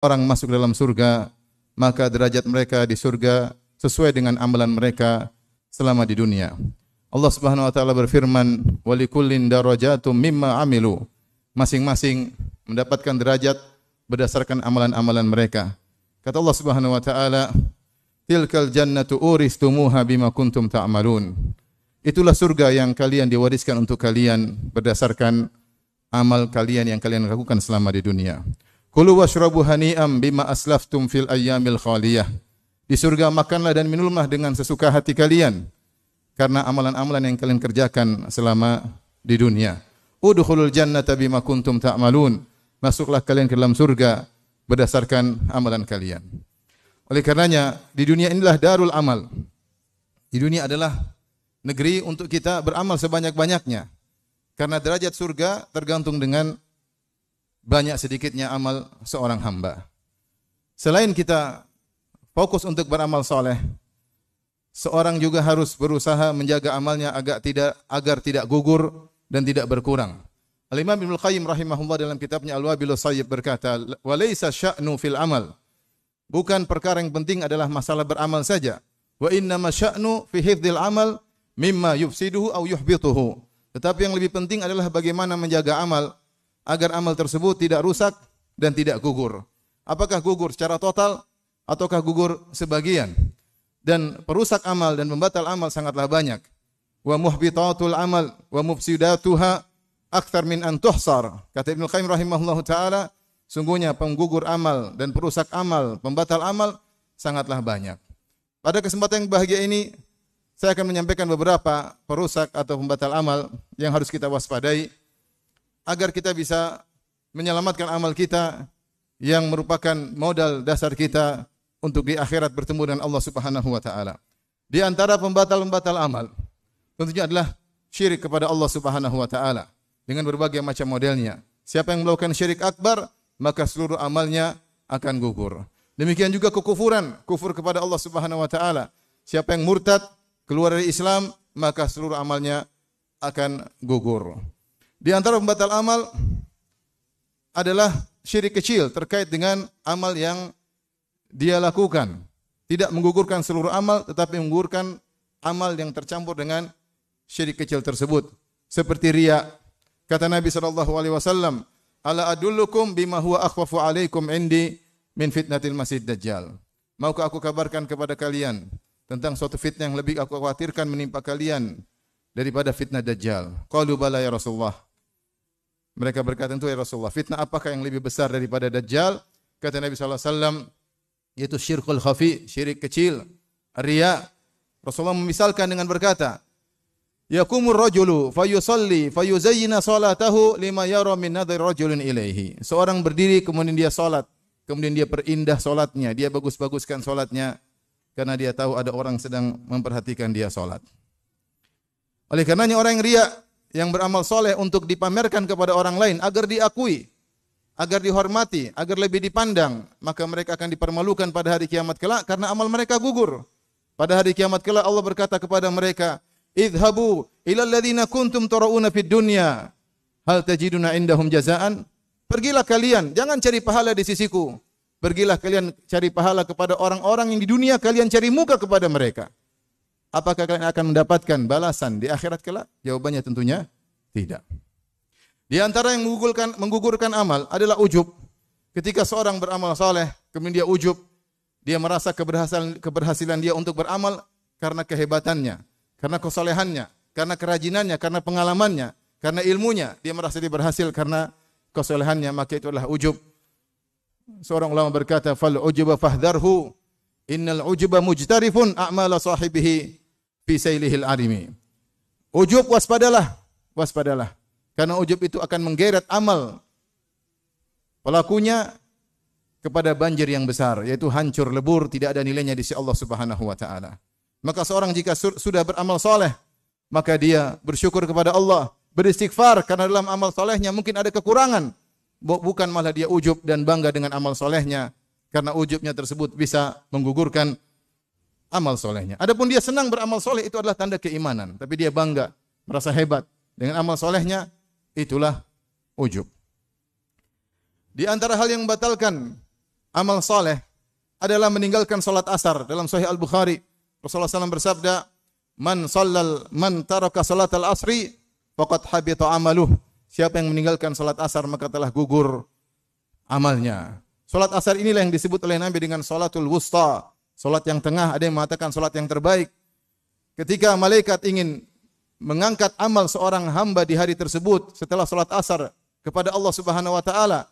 orang masuk dalam surga, maka derajat mereka di surga sesuai dengan amalan mereka selama di dunia. Allah Subhanahu wa taala berfirman, "Walikullin darajatum mimma amilu." Masing-masing mendapatkan derajat berdasarkan amalan-amalan mereka. Kata Allah Subhanahu wa taala, "Tilkal jannatu uristumuha bima kuntum ta'malun." Itulah surga yang kalian diwariskan untuk kalian berdasarkan amal kalian yang kalian lakukan selama di dunia. Kulu washrabu hani'am bima aslaftum fil ayyamil khaliyah. Di surga makanlah dan minumlah dengan sesuka hati kalian karena amalan-amalan yang kalian kerjakan selama di dunia. Udkhulul jannata bima kuntum ta'malun. Masuklah kalian ke dalam surga berdasarkan amalan kalian. Oleh karenanya, di dunia inilah darul amal. Di dunia adalah negeri untuk kita beramal sebanyak-banyaknya. Karena derajat surga tergantung dengan banyak sedikitnya amal seorang hamba. Selain kita fokus untuk beramal soleh, seorang juga harus berusaha menjaga amalnya agar tidak gugur dan tidak berkurang. Al-Imam Ibnu Qayyim rahimahullah dalam kitabnya Al-Wabilus Shayyib berkata, "Wa laisa sya'nu fil amal." Bukan perkara yang penting adalah masalah beramal saja. Wa innama sya'nu fi hifdzil amal mimma yufsiduhu aw yuhbituhu. Tetapi yang lebih penting adalah bagaimana menjaga amal agar amal tersebut tidak rusak dan tidak gugur. Apakah gugur secara total ataukah gugur sebagian? Dan perusak amal dan pembatal amal sangatlah banyak. Wa muhbitatul amal wa mufsidatuha akthar min an tuhsar. Kata Ibnu Qayyim rahimahullahu taala, sungguhnya penggugur amal dan perusak amal, pembatal amal sangatlah banyak. Pada kesempatan yang bahagia ini saya akan menyampaikan beberapa perusak atau pembatal amal yang harus kita waspadai agar kita bisa menyelamatkan amal kita yang merupakan modal dasar kita untuk di akhirat bertemu dengan Allah Subhanahu wa taala. Di antara pembatal-pembatal amal tentunya adalah syirik kepada Allah Subhanahu wa taala dengan berbagai macam modelnya. Siapa yang melakukan syirik akbar, maka seluruh amalnya akan gugur. Demikian juga kekufuran, kufur kepada Allah Subhanahu wa taala. Siapa yang murtad, keluar dari Islam, maka seluruh amalnya akan gugur. Di antara pembatal amal adalah syirik kecil terkait dengan amal yang dia lakukan. Tidak menggugurkan seluruh amal, tetapi menggugurkan amal yang tercampur dengan syirik kecil tersebut. Seperti riya. Kata Nabi SAW, "Ala adullukum bima huwa akhwafu alaikum indi min fitnatil masih dajjal." Maukah aku kabarkan kepada kalian tentang suatu fitnah yang lebih aku khawatirkan menimpa kalian daripada fitnah dajjal? Qalu bala ya Rasulullah. Mereka berkata, "Tentu ya Rasulullah, fitnah apakah yang lebih besar daripada dajjal?" Kata Nabi SAW, yaitu syirkul khafi, syirik kecil, riya. Rasulullah memisalkan dengan berkata, "Yakumur rajulu fayusalli fayuzayyina salatahu lima yara min nadhir rajulin ilaihi." Seorang berdiri kemudian dia salat, kemudian dia perindah salatnya, dia bagus-baguskan salatnya karena dia tahu ada orang sedang memperhatikan dia salat. Oleh karenanya orang yang riya, yang beramal soleh untuk dipamerkan kepada orang lain agar diakui, agar dihormati, agar lebih dipandang, maka mereka akan dipermalukan pada hari kiamat kelak karena amal mereka gugur. Pada hari kiamat kelak Allah berkata kepada mereka, "Idhabu ila alladhina kuntum tarauna fid dunya, hal tajiduna indahum jazaan?" Pergilah kalian, jangan cari pahala di sisiku. Pergilah kalian cari pahala kepada orang-orang yang di dunia kalian cari muka kepada mereka. Apakah kalian akan mendapatkan balasan di akhirat kelak? Jawabannya tentunya tidak. Di antara yang menggugurkan amal adalah ujub. Ketika seorang beramal saleh, kemudian dia ujub, dia merasa keberhasilan dia untuk beramal karena kehebatannya, karena kesolehannya, karena kerajinannya, karena pengalamannya, karena ilmunya. Dia merasa dia berhasil karena kesolehannya, maka itu adalah ujub. Seorang ulama berkata, "Fal ujuba fahdharhu, innal ujuba mujtarifun a'mala sahibihi fi sailihil arimi." Ujub waspadalah, waspadalah. Karena ujub itu akan menggeret amal pelakunya kepada banjir yang besar, yaitu hancur lebur, tidak ada nilainya di sisi Allah Subhanahu wa taala. Maka seorang jika sudah beramal soleh, maka dia bersyukur kepada Allah, beristighfar karena dalam amal solehnya mungkin ada kekurangan. Bukan malah dia ujub dan bangga dengan amal solehnya, karena ujubnya tersebut bisa menggugurkan amal solehnya. Adapun dia senang beramal soleh, itu adalah tanda keimanan. Tapi dia bangga, merasa hebat dengan amal solehnya, itulah ujub. Di antara hal yang membatalkan amal soleh adalah meninggalkan salat asar. Dalam Sahih Al-Bukhari, Rasulullah SAW bersabda, man taraka salatal asri faqad habita amaluh. Siapa yang meninggalkan salat asar maka telah gugur amalnya. Salat asar inilah yang disebut oleh Nabi dengan salatul wusta, salat yang tengah, ada yang mengatakan salat yang terbaik. Ketika malaikat ingin mengangkat amal seorang hamba di hari tersebut setelah salat asar kepada Allah Subhanahu wa taala,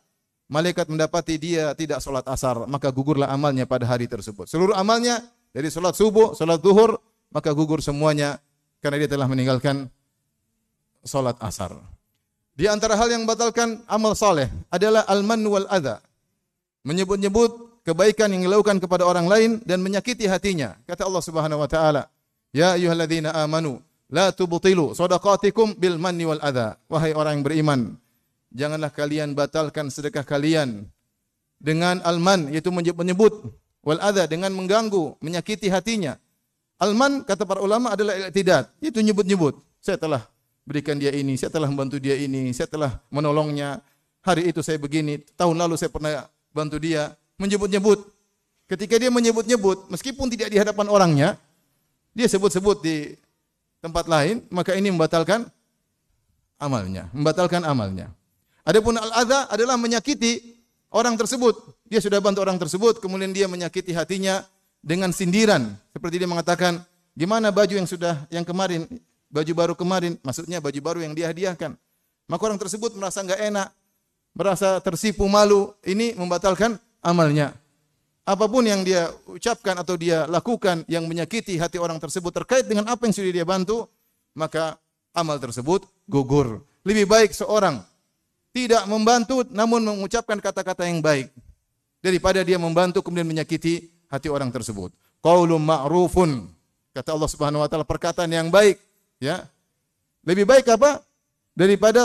malaikat mendapati dia tidak salat asar, maka gugurlah amalnya pada hari tersebut. Seluruh amalnya dari salat subuh, salat zuhur, maka gugur semuanya karena dia telah meninggalkan salat asar. Di antara hal yang membatalkan amal saleh adalah al-man wal adha. Menyebut-nyebut kebaikan yang dilakukan kepada orang lain dan menyakiti hatinya. Kata Allah Subhanahu wa taala, "Ya ayyuhalladzina amanu la tubtilu shadaqatikum bil manni wal adha." Wahai orang yang beriman, janganlah kalian batalkan sedekah kalian dengan al-man, yaitu menyebut wal adha, dengan mengganggu, menyakiti hatinya. Al-man kata para ulama adalah i'tidad, itu nyebut-nyebut. Saya telah berikan dia ini, saya telah membantu dia ini, saya telah menolongnya. Hari itu saya begini, tahun lalu saya pernah bantu dia. Menyebut-nyebut. Ketika dia menyebut-nyebut, meskipun tidak di hadapan orangnya, dia sebut-sebut di tempat lain, maka ini membatalkan amalnya. Membatalkan amalnya. Adapun al-adha adalah menyakiti orang tersebut. Dia sudah bantu orang tersebut, kemudian dia menyakiti hatinya dengan sindiran. Seperti dia mengatakan, gimana baju yang kemarin, baju baru kemarin, maksudnya baju baru yang dia hadiahkan. Maka orang tersebut merasa enggak enak, merasa tersipu, malu. Ini membatalkan amalnya. Apapun yang dia ucapkan atau dia lakukan yang menyakiti hati orang tersebut terkait dengan apa yang sudah dia bantu, maka amal tersebut gugur. Lebih baik seorang tidak membantu namun mengucapkan kata-kata yang baik daripada dia membantu kemudian menyakiti hati orang tersebut. Qaulun ma'rufun, kata Allah Subhanahu wa taala, perkataan yang baik, ya. Lebih baik apa? Daripada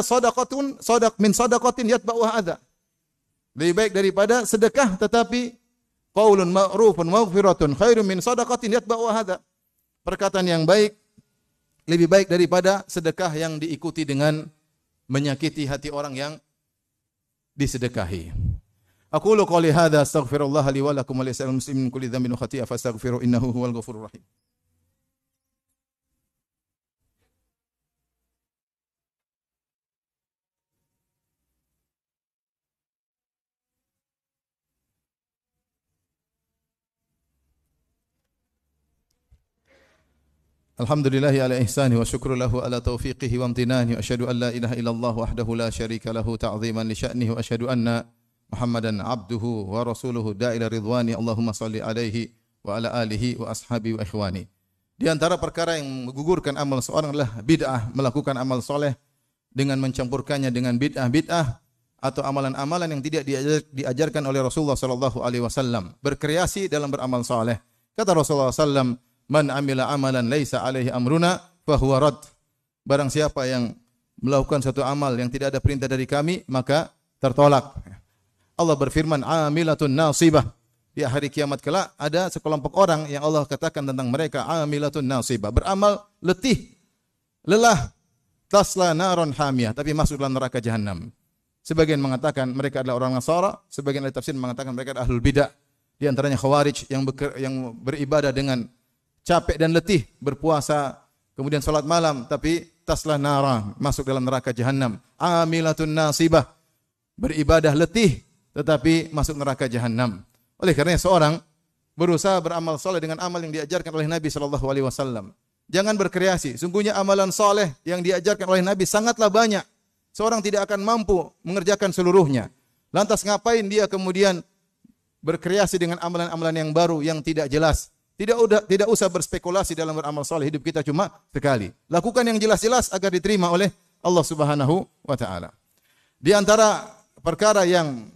min sadaqatin yatba'uha adza. Lebih baik daripada sedekah tetapi qaulun ma'rufun maghfiratun khairum min sadaqatin yatba'uha adza. Perkataan yang baik lebih baik daripada sedekah yang diikuti dengan menyakiti hati orang yang disedekahi. Aqulu qouli hadza astaghfirullah li wa lakum wa lisa'il muslimin kulli dhanbin wa khati'ah fastaghfiru innahu huwal ghafurur rahim. Alhamdulillahi ala ihsani wa syukru lahu ala taufiqihi wa amtinani wa asyhadu an la ilaha illallah wahdahu la syarika lahu ta'ziman li sya'nihi wa asyhadu anna Muhammadan abduhu wa rasuluhu da'ila ridwani. Allahumma salli alaihi wa ala alihi wa ashabi wa ikhwani. Di antara perkara yang menggugurkan amal seorang adalah bid'ah, melakukan amal soleh dengan mencampurkannya dengan bid'ah atau amalan-amalan yang tidak diajarkan oleh Rasulullah sallallahu alaihi wasallam. Berkreasi dalam beramal soleh. Kata Rasulullah sallallahu, man amila amalan laisa alaihi amruna fahuwa rad. Barang siapa yang melakukan satu amal yang tidak ada perintah dari kami, maka tertolak. Allah berfirman, amilatun nasibah. Di hari kiamat kelak ada sekelompok orang yang Allah katakan tentang mereka, amilatun nasibah, beramal letih, lelah, tasla naron hamiyah, tapi masuk dalam neraka jahanam. Sebagian mengatakan mereka adalah orang Nasara, sebagian ahli tafsir mengatakan mereka adalah ahlul bidah. Di antaranya khawarij yang beribadah dengan capek dan letih, berpuasa, kemudian salat malam, tapi taslah nara, masuk dalam neraka jahanam. Amilatun nasibah, beribadah letih, tetapi masuk neraka jahanam. Oleh karena seorang berusaha beramal saleh dengan amal yang diajarkan oleh Nabi sallallahu alaihi wasallam. Jangan berkreasi. Sungguhnya amalan saleh yang diajarkan oleh Nabi sangatlah banyak. Seorang tidak akan mampu mengerjakan seluruhnya. Lantas ngapain dia kemudian berkreasi dengan amalan-amalan yang baru yang tidak jelas? Tidak usah berspekulasi dalam beramal saleh. Hidup kita cuma sekali. Lakukan yang jelas-jelas agar diterima oleh Allah Subhanahu wa taala. Di antara perkara yang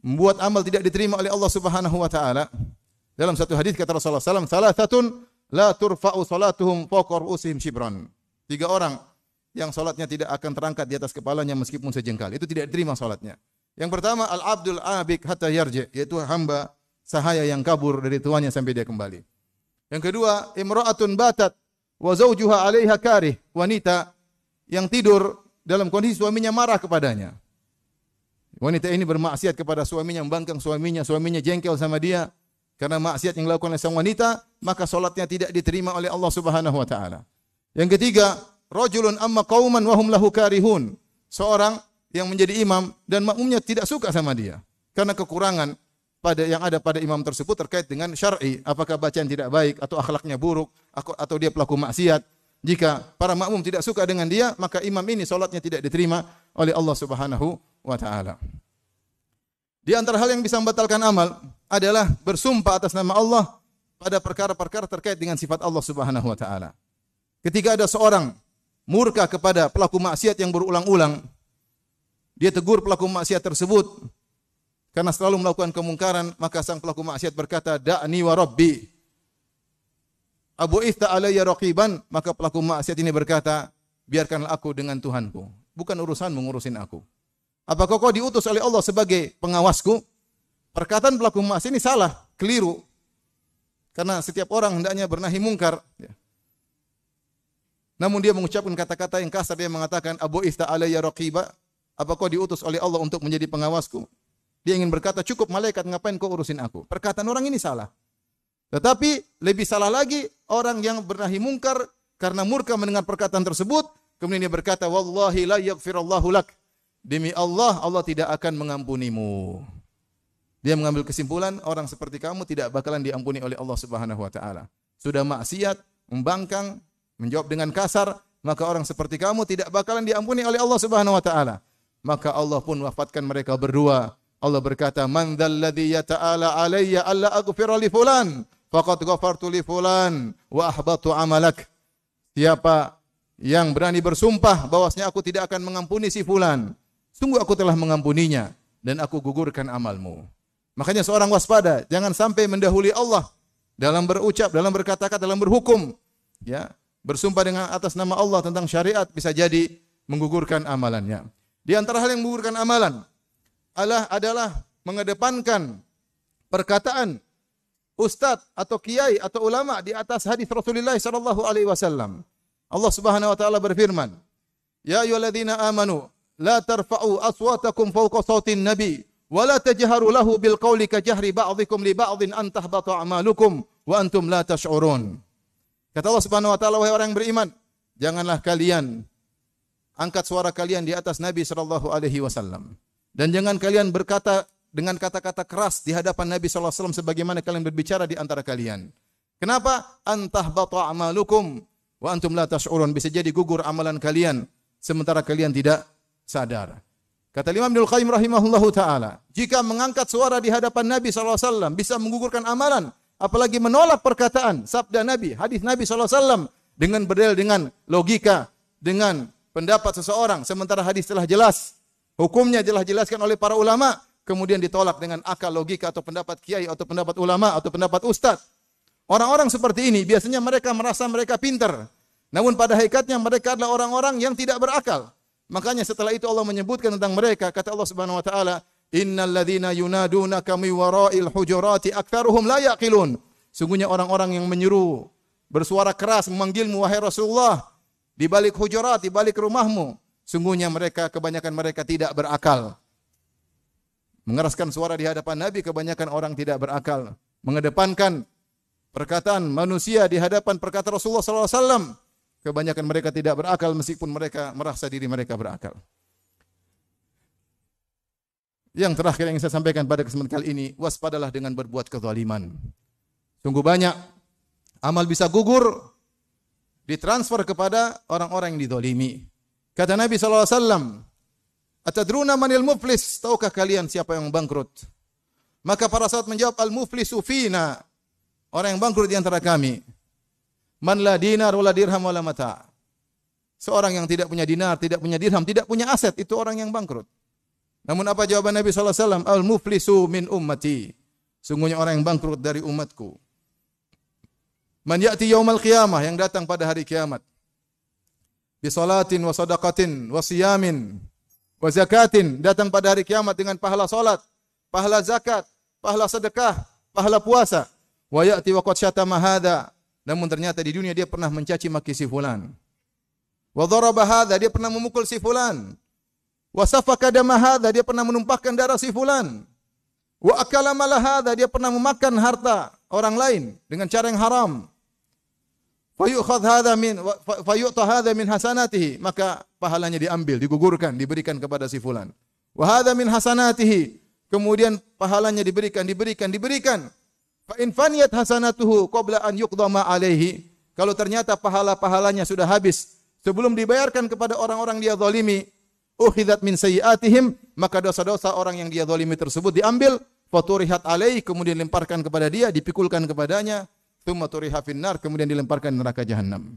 membuat amal tidak diterima oleh Allah Subhanahu wa taala, dalam satu hadis kata Rasulullah sallallahu alaihi wasallam, "Salasatun la turfa'u salatuhum fawqa ru'usihim shibran." 3 orang yang salatnya tidak akan terangkat di atas kepalanya meskipun sejengkal. Itu tidak diterima salatnya. Yang pertama, al-abdul abik hatta yarji, yaitu hamba sahaya yang kabur dari tuannya sampai dia kembali. Yang kedua, imra'atun batat wa zawjuha 'alaiha karih, wanita yang tidur dalam kondisi suaminya marah kepadanya. Wanita ini bermaksiat kepada suaminya, membangkang suaminya, suaminya jengkel sama dia karena maksiat yang dilakukan oleh sang wanita, maka salatnya tidak diterima oleh Allah Subhanahu wa taala. Yang ketiga, rajulun amma qauman wa hum lahu karihun. Seorang yang menjadi imam dan makmumnya tidak suka sama dia karena kekurangan yang ada pada imam tersebut terkait dengan syar'i, apakah bacaan tidak baik atau akhlaknya buruk atau dia pelaku maksiat. Jika para makmum tidak suka dengan dia, maka imam ini salatnya tidak diterima oleh Allah Subhanahu wa taala. Di antara hal yang bisa membatalkan amal adalah bersumpah atas nama Allah pada perkara-perkara terkait dengan sifat Allah Subhanahu wa taala. Ketika ada seorang murka kepada pelaku maksiat yang berulang-ulang, dia tegur pelaku maksiat tersebut karena selalu melakukan kemungkaran, maka sang pelaku maksiat berkata, "Da'ni wa rabbi Abu Ifta alayya raqiban." Maka pelaku maksiat ini berkata, "Biarkanlah aku dengan Tuhanku. Bukan urusanmu ngurusin aku. Apakah kau diutus oleh Allah sebagai pengawasku?" Perkataan pelaku maksiat ini salah, keliru. Karena setiap orang hendaknya bernahi mungkar. Namun dia mengucapkan kata-kata yang kasar, dia mengatakan, "Abu Ifta alayya raqiba." Apa kau diutus oleh Allah untuk menjadi pengawasku? Dia ingin berkata, "Cukup malaikat, ngapain kau urusin aku?" Perkataan orang ini salah. Tetapi lebih salah lagi orang yang bernahi mungkar karena murka mendengar perkataan tersebut, kemudian dia berkata, "Wallahi la yaghfirullahu lak." Demi Allah, Allah tidak akan mengampunimu. Dia mengambil kesimpulan orang seperti kamu tidak bakalan diampuni oleh Allah Subhanahu wa taala. Sudah maksiat, membangkang, menjawab dengan kasar, maka orang seperti kamu tidak bakalan diampuni oleh Allah Subhanahu wa taala. Maka Allah pun wafatkan mereka berdua. Allah berkata, "Man dzalladzi yata'ala alayya alla aghfira li fulan faqad ghafartu li fulan wa ahbatu amalak." Siapa yang berani bersumpah bahwasanya aku tidak akan mengampuni si fulan, sungguh aku telah mengampuninya dan aku gugurkan amalmu. Makanya seorang waspada, jangan sampai mendahului Allah dalam berucap, dalam berkata-kata, dalam berhukum. Ya, bersumpah dengan atas nama Allah tentang syariat bisa jadi menggugurkan amalannya. Di antara hal yang menggugurkan amalan adalah mengedepankan perkataan ustadz atau kiai atau ulama di atas hadis Rasulullah sallallahu alaihi wasallam. Allah Subhanahu wa taala berfirman, "Ya ayyuhalladzina amanu la tarfa'u aswatakum fawqa sautin nabi wa la tajharu lahu bil qawli ka jahri ba'dikum li ba'din an tahbata a'malukum wa antum la tash'urun." Kata Allah Subhanahu wa taala, wahai orang yang beriman, janganlah kalian angkat suara kalian di atas Nabi sallallahu alaihi wasallam. Dan jangan kalian berkata dengan kata-kata keras di hadapan Nabi sallallahu alaihi wasallam sebagaimana kalian berbicara di antara kalian. Kenapa? Antah bata amalukum wa antum la tash'urun. Bisa jadi gugur amalan kalian sementara kalian tidak sadar. Kata Imam Ibnu Qayyim rahimahullahu taala, jika mengangkat suara di hadapan Nabi sallallahu alaihi wasallam bisa menggugurkan amalan, apalagi menolak perkataan sabda Nabi, hadis Nabi sallallahu alaihi wasallam dengan berdalil dengan logika, dengan pendapat seseorang sementara hadis telah jelas. Hukumnya jelas jelaskan oleh para ulama, kemudian ditolak dengan akal, logika atau pendapat kiai atau pendapat ulama atau pendapat ustaz. Orang-orang seperti ini biasanya mereka merasa mereka pintar. Namun pada hakikatnya mereka adalah orang-orang yang tidak berakal. Makanya setelah itu Allah menyebutkan tentang mereka, kata Allah Subhanahu wa taala, "Innal ladzina yunadunaka min wara'il hujurati aktsaruhum la yaqilun." Sungguhnya orang-orang yang menyeru, bersuara keras memanggilmu wahai Rasulullah di balik hujurat, di balik rumahmu. Sungguhnya mereka, kebanyakan mereka tidak berakal. Mengeraskan suara di hadapan Nabi, kebanyakan orang tidak berakal. Mengedepankan perkataan manusia di hadapan perkataan Rasulullah SAW. Kebanyakan mereka tidak berakal meskipun mereka merasa diri mereka berakal. Yang terakhir yang saya sampaikan pada kesempatan kali ini, waspadalah dengan berbuat kezaliman. Sungguh banyak amal bisa gugur, ditransfer kepada orang-orang yang dizalimi. Kata Nabi SAW, "Atadruna manil muflis?" Tahukah kalian siapa yang bangkrut? Maka para sahabat menjawab, "Al-muflisu fina." Orang yang bangkrut di antara kami. "Man la dinar wala dirham wala mata." Seorang yang tidak punya dinar, tidak punya dirham, tidak punya aset, itu orang yang bangkrut. Namun apa jawaban Nabi SAW? "Al-muflisu min ummati." Sungguhnya orang yang bangkrut dari umatku. "Man ya'ti yaumal qiyamah," yang datang pada hari kiamat. "Bi salatin wa sadaqatin wa siyamin wa zakatin," datang pada hari kiamat dengan pahala salat, pahala zakat, pahala sedekah, pahala puasa. "Wa ya'ti wa qad syatama hadza," namun ternyata di dunia dia pernah mencaci maki si fulan. "Wa daraba hadza," dia pernah memukul si fulan. Wa safaka dama hadza, dia pernah menumpahkan darah si fulan. Wa akala mala hadza, dia pernah memakan harta orang lain dengan cara yang haram. Fayu'ta hadza min hasanatihi, maka pahalanya diambil, digugurkan, diberikan kepada si fulan. Wa hadza min hasanatihi, kemudian pahalanya diberikan. Fa in faniyat hasanatuhu qabla an yuqdama alaihi, kalau ternyata pahalanya sudah habis sebelum dibayarkan kepada orang-orang dia zalimi, ukhidat min sayyiatihim, maka dosa-dosa orang yang dia zalimi tersebut diambil, faturihat alaihi, kemudian dilemparkan kepada dia, dipikulkan kepadanya, tsumma turiha finnar, kemudian dilemparkan ke neraka jahanam.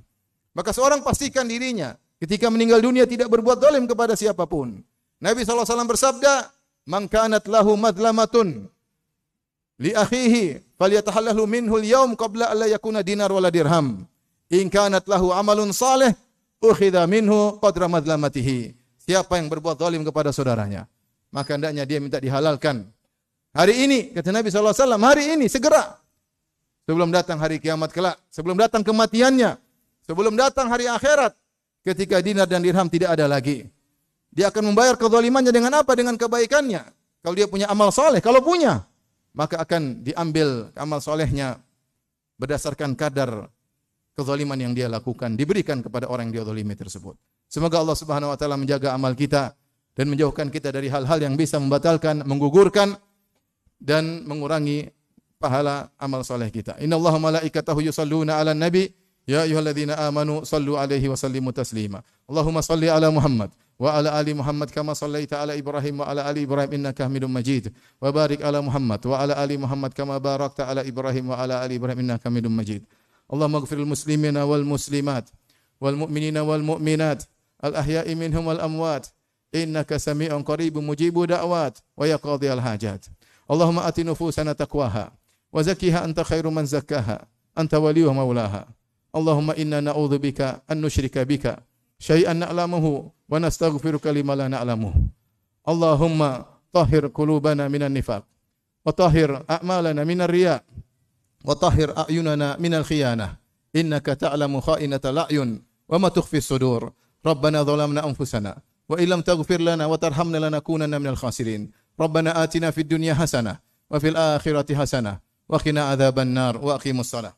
Maka seorang pastikan dirinya ketika meninggal dunia tidak berbuat zalim kepada siapapun. Nabi SAW bersabda, "Man kanat lahu madlamatun li akhihi falyatahallahu minhu al-yawm qabla an la yakuna dinar wala dirham. In kanat lahu amalun salih ukhidha minhu qadra madlamatihi." Siapa yang berbuat zalim kepada saudaranya, maka hendaknya dia minta dihalalkan. Hari ini, kata Nabi SAW, hari ini segera. Sebelum datang hari kiamat kelak, sebelum datang kematiannya, sebelum datang hari akhirat, ketika dinar dan dirham tidak ada lagi. Dia akan membayar kezalimannya dengan apa? Dengan kebaikannya. Kalau dia punya amal soleh, kalau punya, maka akan diambil amal solehnya berdasarkan kadar kezaliman yang dia lakukan, diberikan kepada orang yang dia zalimi tersebut. Semoga Allah Subhanahu wa taala menjaga amal kita dan menjauhkan kita dari hal-hal yang bisa membatalkan, menggugurkan dan mengurangi pahala amal soleh kita. Innallaha malaikatahu yusalluna 'alan nabi ya ayyuhalladzina amanu sallu 'alaihi wa sallimu taslima. Allahumma salli 'ala Muhammad wa 'ala ali Muhammad kama shallaita 'ala Ibrahim wa 'ala ali Ibrahim innaka Hamidum Majid. Wa barik 'ala Muhammad wa 'ala ali Muhammad kama barakta 'ala Ibrahim wa 'ala ali Ibrahim innaka Hamidum Majid. Allahumma ighfir lil muslimina wal muslimat wal mu'minina wal mu'minat al ahya'i minhum wal amwat innaka sami'un qaribun mujibu da'wat wa ya qadhiyal hajat. Allahumma ati nufusana taqwaha wa zakkiha anta khairu man zakkaha anta waliyuha maulaha. Allahumma inna na'udzubika an nusyrika bika syai'an na'lamuhu wa nastaghfiruka lima la na'lamuhu. Allahumma tahhir qulubana minan nifaq wa tahhir a'malana minar riya wa tahhir a'yunana minal khiyanah innaka ta'lamu kha'inatal a'yun wa ma tukhfis sudur. Rabbana zalamna anfusana wa illam taghfir lana wa tarhamna lanakunanna minal khasirin. Rabbana atina fid dunya hasanah wa fil akhirati hasanah wa qina adzaban nar wa aqimus shalah.